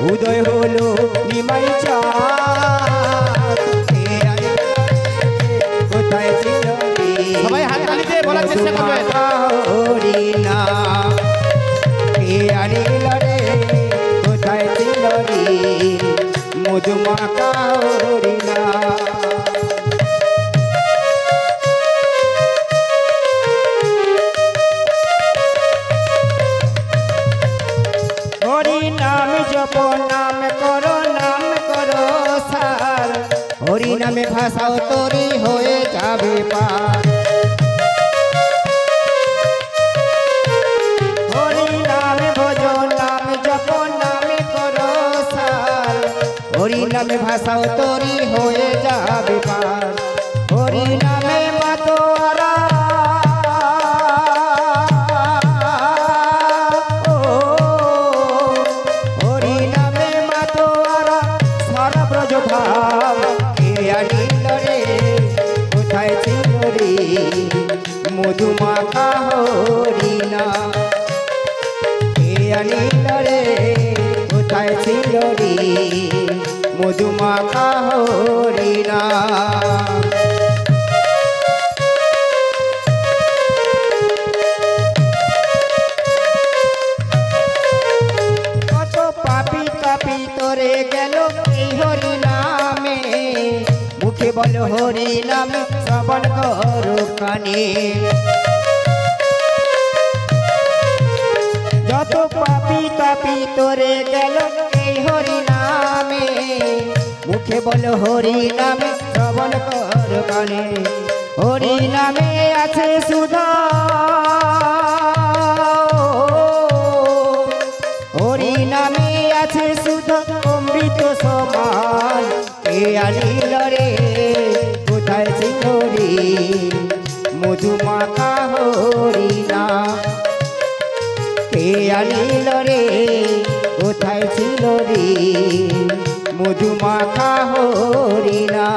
উদয় হলো নিমাই চাঁদ কোথায় ছিল সবাই হাত তালি দিয়ে বলার চেষ্টা করবেন হরিণা কে আনিল রে কোথায় ছিল রে মধুমাখা হরিণা হরি নাম জপ নাম করো সার হরি নামে ভাষাও তরি হয়ে যাবে পার হরি নামে ভজ নাম জপ নামে করো সার হরি নামে ভাষাও তরি হয়ে যাবে পার হরি নামে মাতোয়ারা মধুমাখা হরিণা কে আনিল রে কোথায় ছিল রে মধুমাখা হরিণা কত পাপি তাপি তোরে গেল এই হরি নামে মুখে বল হরি নামে শ্রবণ করো কানে যত পাপি তাপি তোরে গেল এই হরি নামে মুখে বল হরি নামে শ্রবণ করো কানে হরি নামে আছে সুধা হরি নামে আছে সুধা অমৃত সমান কে আনিল রে কোথায় ছিল রে মধুমাখা হরিণা কে আনিল রে কোথায় ছিল রে মধুমাখা হরিণা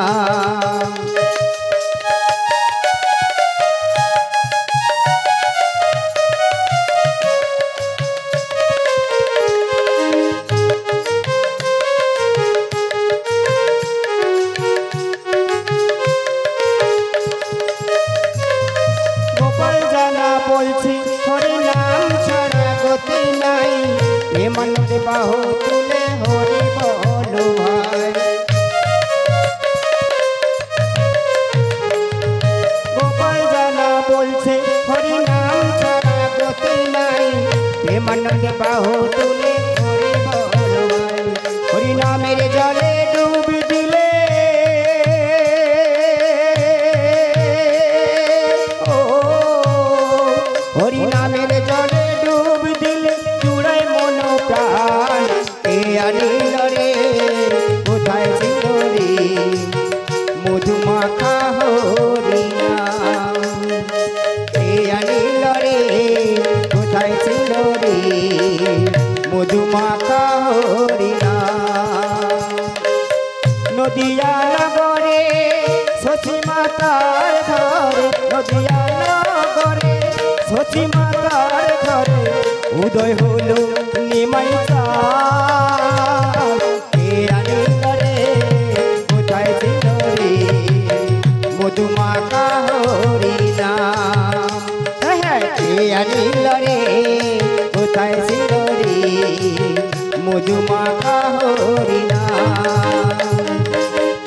বলছি হরি নাম ছাড়া গতি নাই প্রেমানন্দে বাহু তুলে হরি বলো ভাই গোপাল জানা বলছে হরি নাম ছাড়া গতি নাই প্রেমানন্দে বাহু তুলে হরি বলো ভাই হরি নামের জলে ডুবি দিলে হরি নামের জলে ডুব দিলে চূড়ায় মন প্রাণ কে আনিল রে কোথায় ছিল রে মধুমাখা হরিণা কে আনিল রে কোথায় ছিল রে মধুমাখা হরিণা নদিয়া নগরে শশী মাতার ঘরে নদিয়া নগরে শশী মাতার ঘরে উদয় হলো নিমাই চাঁদ কে আনিল রে কোথায় ছিল রে মধুমাখা হরিণা কে আনিল রে কোথায় ছিল রে মধুমাখা হরিণা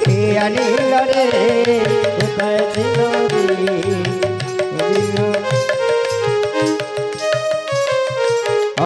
কে আনিল রে কোথায় ছিল